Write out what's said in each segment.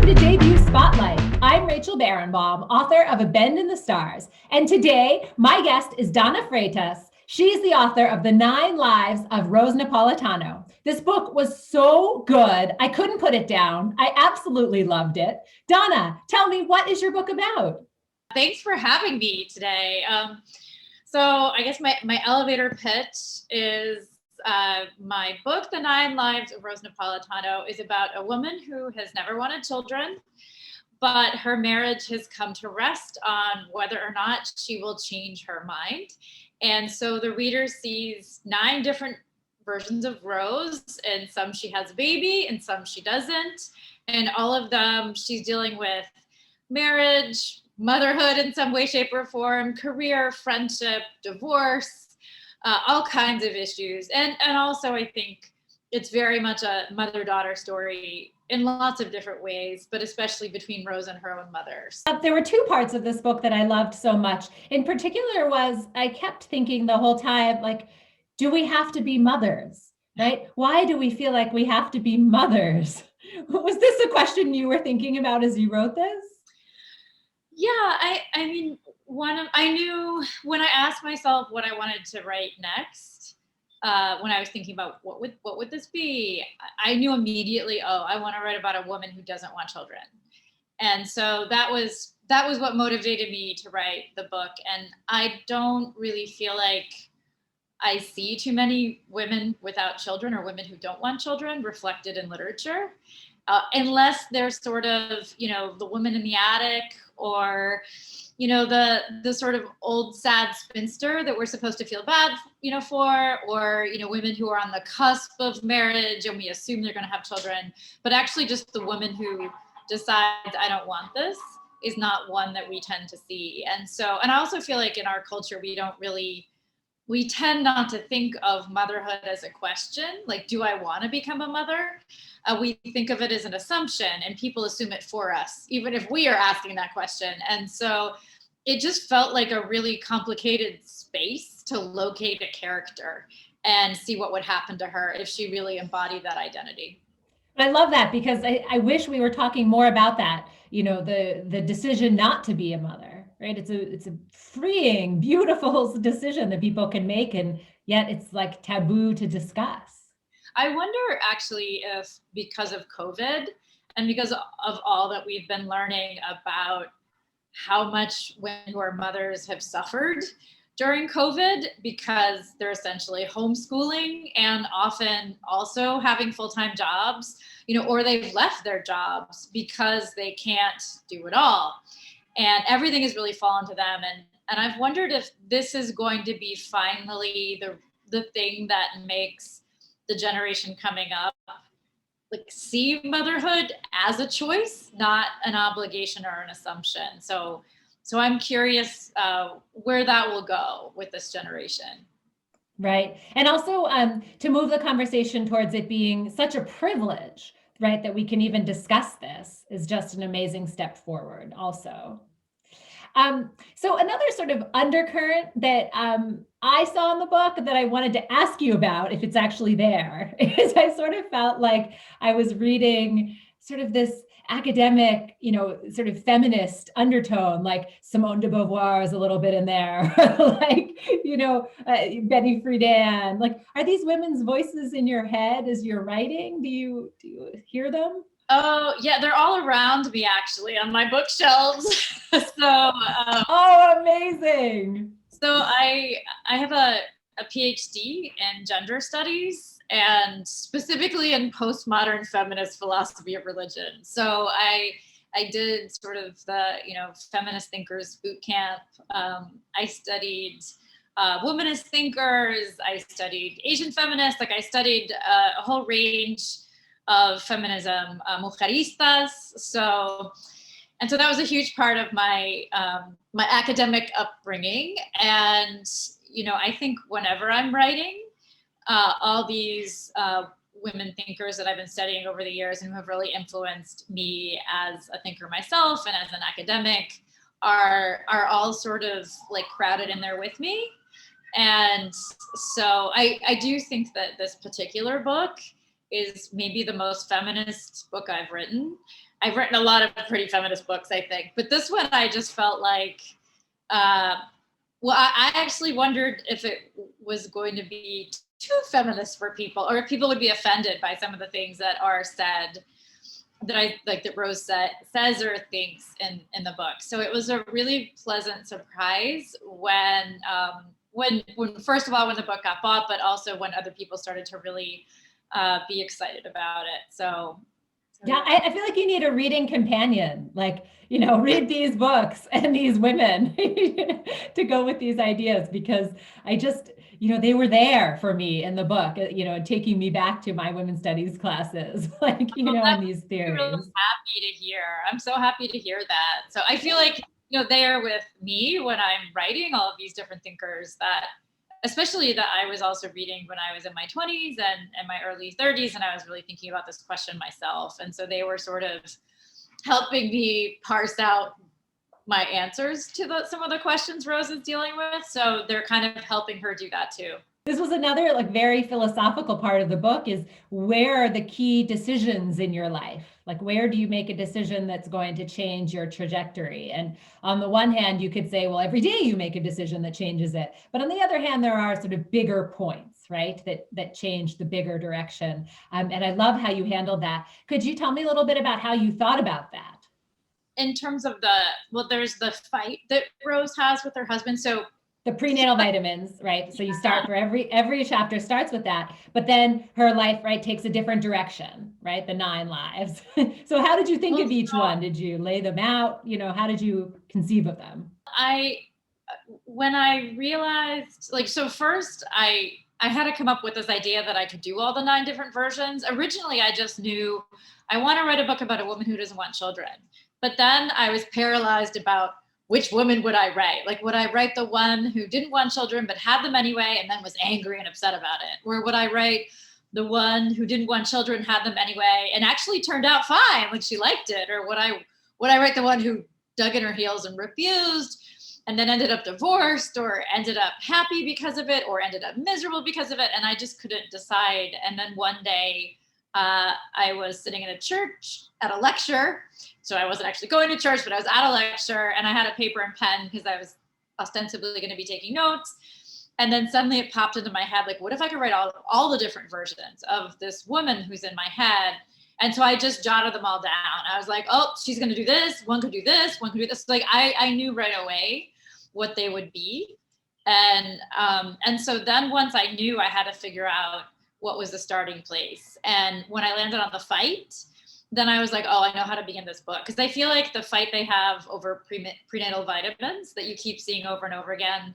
to Debut Spotlight. I'm Rachel Barenbaum, author of A Bend in the Stars. And today, my guest is Donna Freitas. She's the author of The 9 Lives of Rose Napolitano. This book was so good, I couldn't put it down. I absolutely loved it. Donna, tell me, what is your book about? Thanks for having me today. So I guess my elevator pitch is my book, The 9 Lives of Rose Napolitano, is about a woman who has never wanted children, but her marriage has come to rest on whether or not she will change her mind. And so the reader sees 9 different versions of Rose, and some she has a baby and some she doesn't. And all of them she's dealing with marriage, motherhood in some way, shape, or form, career, friendship, divorce, all kinds of issues. And also I think it's very much a mother-daughter story in lots of different ways, but especially between Rose and her own mothers. There were 2 parts of this book that I loved so much. In particular was I kept thinking the whole time, like, do we have to be mothers, right? Why do we feel like we have to be mothers? Was this a question you were thinking about as you wrote this? Yeah, I mean, I knew when I asked myself what I wanted to write next, when I was thinking about what would this be, I knew immediately, oh, I want to write about a woman who doesn't want children. And so that was what motivated me to write the book. And I don't really feel like I see too many women without children or women who don't want children reflected in literature. Unless they're sort of, the woman in the attic, or, the sort of old sad spinster that we're supposed to feel bad, for, or, women who are on the cusp of marriage and we assume they're going to have children, but actually just the woman who decides I don't want this is not one that we tend to see. And I also feel like in our culture, we tend not to think of motherhood as a question, like, do I want to become a mother? We think of it as an assumption, and people assume it for us, even if we are asking that question. And so it just felt like a really complicated space to locate a character and see what would happen to her if she really embodied that identity. I love that, because I wish we were talking more about that, the decision not to be a mother, right? It's a freeing, beautiful decision that people can make, and yet it's like taboo to discuss. I wonder actually if because of COVID and because of all that we've been learning about how much women who are mothers have suffered during COVID, because they're essentially homeschooling and often also having full-time jobs, or they've left their jobs because they can't do it all. And everything has really fallen to them. And I've wondered if this is going to be finally the thing that makes the generation coming up like see motherhood as a choice, not an obligation or an assumption. So I'm curious where that will go with this generation. Right. And also to move the conversation towards it being such a privilege, right, that we can even discuss this is just an amazing step forward also. So another sort of undercurrent that I saw in the book that I wanted to ask you about, if it's actually there, is I sort of felt like I was reading sort of this academic, sort of feminist undertone, like Simone de Beauvoir is a little bit in there, like, Betty Friedan. Like, are these women's voices in your head as you're writing? Do you hear them? Oh, yeah, they're all around me, actually, on my bookshelves. Oh, amazing. So I have a PhD in gender studies, and specifically in postmodern feminist philosophy of religion. So I did sort of the, feminist thinkers boot camp. I studied womanist thinkers. I studied Asian feminists. Like I studied a whole range of feminism, mujeristas. So that was a huge part of my my academic upbringing. And I think whenever I'm writing, all these women thinkers that I've been studying over the years and who have really influenced me as a thinker myself and as an academic are all sort of like crowded in there with me. And so I do think that this particular book is maybe the most feminist book I've written. I've written a lot of pretty feminist books, I think, but this one I just felt like, well, I actually wondered if it was going to be too feminist for people, or if people would be offended by some of the things that are said, that I like, that Rose says or thinks in the book. So it was a really pleasant surprise when first of all, when the book got bought, but also when other people started to really be excited about it. So yeah, I feel like you need a reading companion, like, read these books and these women to go with these ideas, because I just, they were there for me in the book, taking me back to my women's studies classes, like, and these I'm really theories. happy to hear. I'm so happy to hear that. So I feel like, they are with me when I'm writing all of these different thinkers that, especially that I was also reading when I was in my 20s and my early 30s, and I was really thinking about this question myself. And so they were sort of helping me parse out my answers to some of the questions Rose is dealing with. So they're kind of helping her do that too. This was another like very philosophical part of the book, is where are the key decisions in your life? Like, where do you make a decision that's going to change your trajectory? And on the one hand, you could say, well, every day you make a decision that changes it. But on the other hand, there are sort of bigger points, right? That change the bigger direction. And I love how you handled that. Could you tell me a little bit about how you thought about that? In terms of there's the fight that Rose has with her husband. So the prenatal vitamins, right? So you start for every chapter starts with that, but then her life, right, takes a different direction, right? The 9 lives. So how did you think of each one? Did you lay them out? How did you conceive of them? When I realized, like, so first I had to come up with this idea that I could do all the 9 different versions. Originally, I just knew I want to write a book about a woman who doesn't want children. But then I was paralyzed about which woman would I write? Like, would I write the one who didn't want children but had them anyway and then was angry and upset about it? Or would I write the one who didn't want children, had them anyway, and actually turned out fine, like she liked it? Or would I write the one who dug in her heels and refused and then ended up divorced, or ended up happy because of it, or ended up miserable because of it? And I just couldn't decide. And then one day, I was sitting in a church at a lecture. So I wasn't actually going to church, but I was at a lecture, and I had a paper and pen because I was ostensibly going to be taking notes. And then suddenly it popped into my head, like, what if I could write all the different versions of this woman who's in my head? And so I just jotted them all down. I was like, oh, she's going to do this. One could do this. One could do this. Like, I knew right away what they would be. And so then once I knew, I had to figure out what was the starting place. And when I landed on the fight, then I was like, oh, I know how to begin this book. Because I feel like the fight they have over prenatal vitamins that you keep seeing over and over again,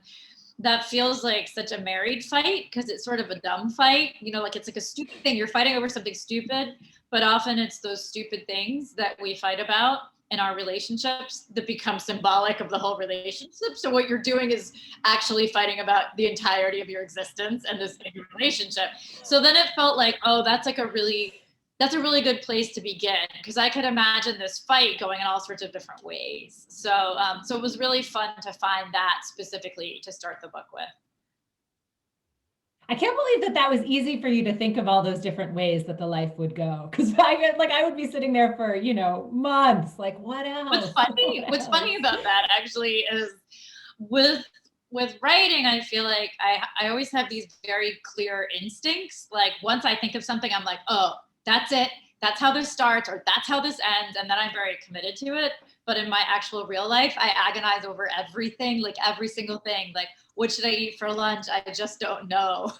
that feels like such a married fight, because it's sort of a dumb fight. Like, it's like a stupid thing. You're fighting over something stupid, but often it's those stupid things that we fight about in our relationships that become symbolic of the whole relationship. So what you're doing is actually fighting about the entirety of your existence and this relationship. So then it felt like, oh, that's a really good place to begin, because I could imagine this fight going in all sorts of different ways. So it was really fun to find that specifically to start the book with. I can't believe that was easy for you to think of all those different ways that the life would go. Because I would be sitting there for, months, like, what else? What's funny about that actually is with writing, I feel like I always have these very clear instincts. Like, once I think of something, I'm like, oh, that's it. That's how this starts, or that's how this ends. And then I'm very committed to it. But in my actual real life, I agonize over everything, like every single thing. Like, what should I eat for lunch? I just don't know.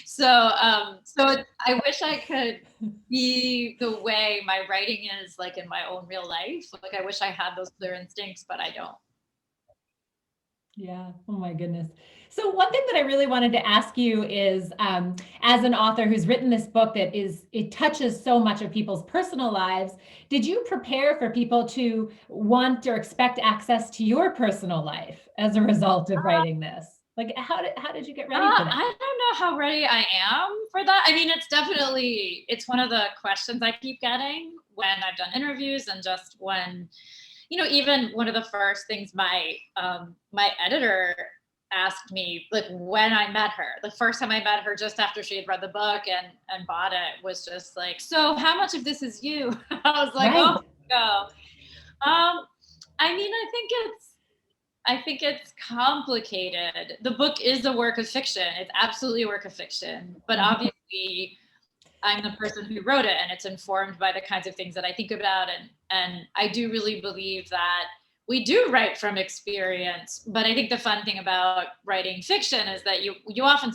So I wish I could be the way my writing is, like, in my own real life. Like, I wish I had those clear instincts, but I don't. Yeah. Oh my goodness. So one thing that I really wanted to ask you is, as an author who's written this book it touches so much of people's personal lives, did you prepare for people to want or expect access to your personal life as a result of writing this? Like, how did you get ready for that? I don't know how ready I am for that. I mean, it's one of the questions I keep getting when I've done interviews, and just when, even one of the first things my editor asked me, like, when I met her, the first time I met her, just after she had read the book and bought it, was just like, so how much of this is you? I was like, Right. oh, go. I mean, I think it's complicated. The book is a work of fiction. It's absolutely a work of fiction, but obviously I'm the person who wrote it, and it's informed by the kinds of things that I think about. And I do really believe that we do write from experience. But I think the fun thing about writing fiction is that you often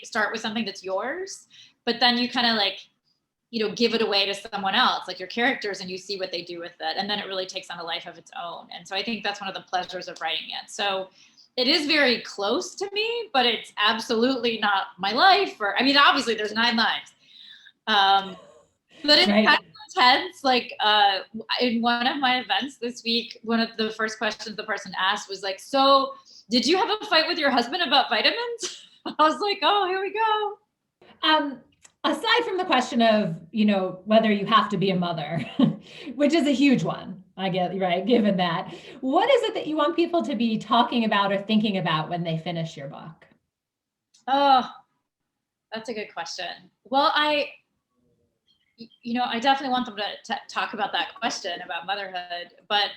start with something that's yours, but then you kind of like, give it away to someone else, like your characters, and you see what they do with it. And then it really takes on a life of its own. And so I think that's one of the pleasures of writing it. So it is very close to me, but it's absolutely not my life. Or, I mean, obviously there's 9 lives. But it's Right. kind of intense. Like in one of my events this week, one of the first questions the person asked was like, so did you have a fight with your husband about vitamins? I was like, oh, here we go. Aside from the question of, whether you have to be a mother, which is a huge one, I get, right? Given that, what is it that you want people to be talking about or thinking about when they finish your book? Oh, that's a good question. Well, I definitely want them to talk about that question about motherhood, but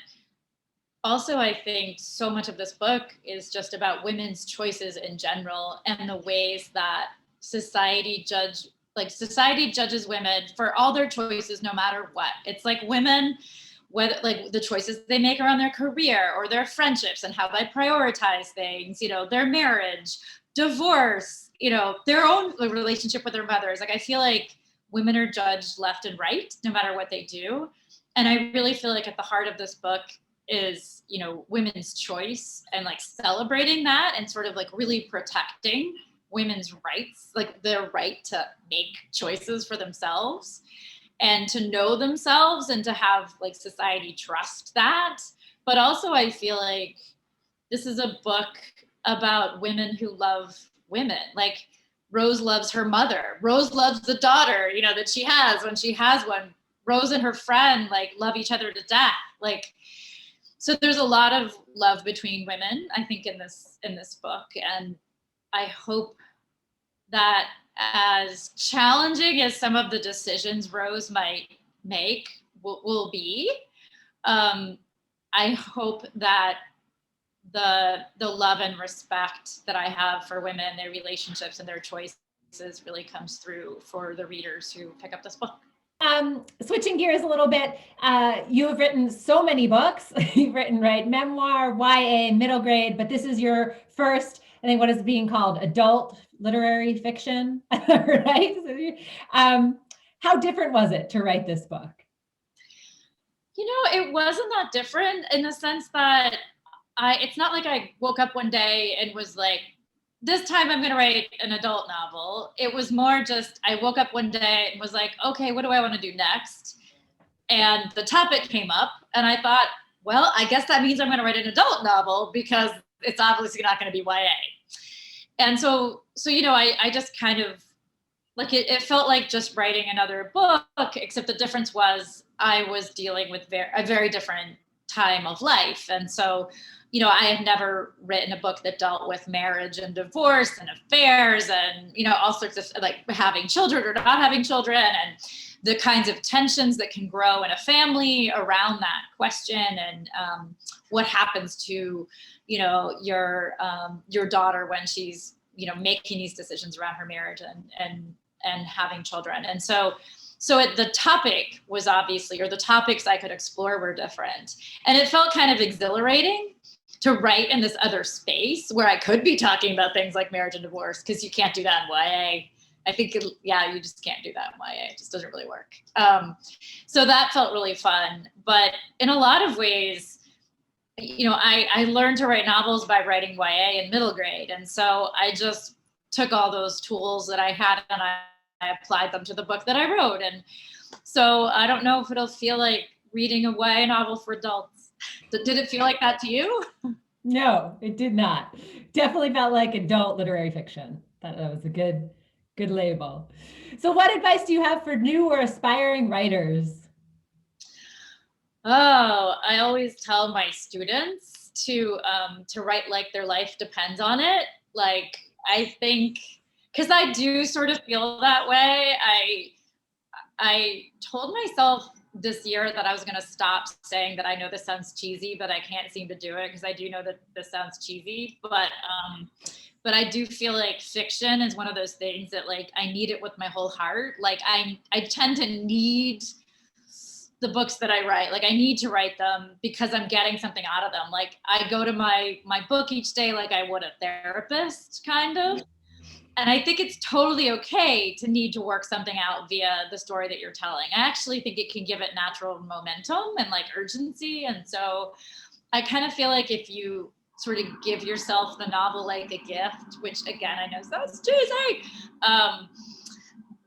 also I think so much of this book is just about women's choices in general and the ways that society judges women for all their choices, no matter what. It's like women, whether like the choices they make around their career or their friendships and how they prioritize things, their marriage, divorce, their own relationship with their mothers. Like I feel like women are judged left and right, no matter what they do. And I really feel like at the heart of this book is, women's choice and like celebrating that and sort of like really protecting women's rights, like their right to make choices for themselves and to know themselves and to have like society trust that. But also I feel like this is a book about women who love women. Like Rose loves her mother. Rose loves the daughter, that she has when she has one. Rose and her friend like love each other to death. Like, so there's a lot of love between women, I think, in this book. And I hope that as challenging as some of the decisions Rose might make will be, I hope that the love and respect that I have for women, their relationships and their choices really comes through for the readers who pick up this book. Switching gears a little bit, you have written so many books. You've written, right, memoir, YA, middle grade, but this is your first, I think, what is being called adult literary fiction, right? How different was it to write this book? It wasn't that different in the sense that it's not like I woke up one day and was like, this time I'm going to write an adult novel. It was more just, I woke up one day and was like, okay, what do I want to do next? And the topic came up and I thought, well, I guess that means I'm going to write an adult novel because it's obviously not going to be YA. And so, I just kind of like, it felt like just writing another book, except the difference was I was dealing with a very different time of life. And so, I had never written a book that dealt with marriage and divorce and affairs and, all sorts of like having children or not having children and the kinds of tensions that can grow in a family around that question and what happens to, your daughter when she's, making these decisions around her marriage and having children. And so the topic was obviously, or the topics I could explore were different. And it felt kind of exhilarating to write in this other space where I could be talking about things like marriage and divorce, because you can't do that in YA. I think, you just can't do that in YA. It just doesn't really work. So that felt really fun. But in a lot of ways, I learned to write novels by writing YA in middle grade. And so I just took all those tools that I had and I applied them to the book that I wrote. And so I don't know if it'll feel like reading a YA novel for adults. Did it feel like that to you? No, it did not. Definitely felt like adult literary fiction. Thought that was a good label. So what advice do you have for new or aspiring writers? Oh, I always tell my students to write like their life depends on it. Like, I think, because I do sort of feel that way. I told myself this year that I was going to stop saying that I know this sounds cheesy, but I can't seem to do it because I do know that this sounds cheesy. But I do feel like fiction is one of those things that, like, I need it with my whole heart. Like, I tend to need the books that I write. Like, I need to write them because I'm getting something out of them. Like, I go to my book each day like I would a therapist, kind of. And I think it's totally okay to need to work something out via the story that you're telling. I actually think it can give it natural momentum and like urgency. And so I kind of feel like if you sort of give yourself the novel like a gift, which again, I know sounds cheesy,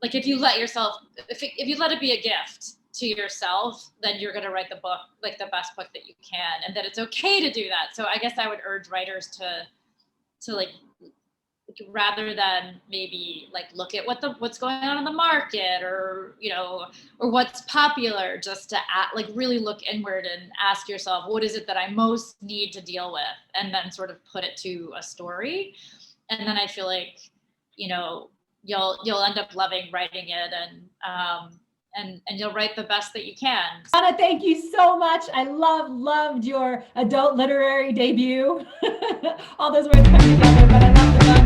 like if you let yourself, if you let it be a gift to yourself, then you're going to write the book, like the best book that you can, and that it's okay to do that. So I guess I would urge writers to like, rather than maybe like look at what's going on in the market, or or what's popular, just to like really look inward and ask yourself, what is it that I most need to deal with, and then sort of put it to a story. And then I feel like you'll end up loving writing it, and you'll write the best that you can. Donna, thank you so much. I loved your adult literary debut. All those words come together, but I love the book.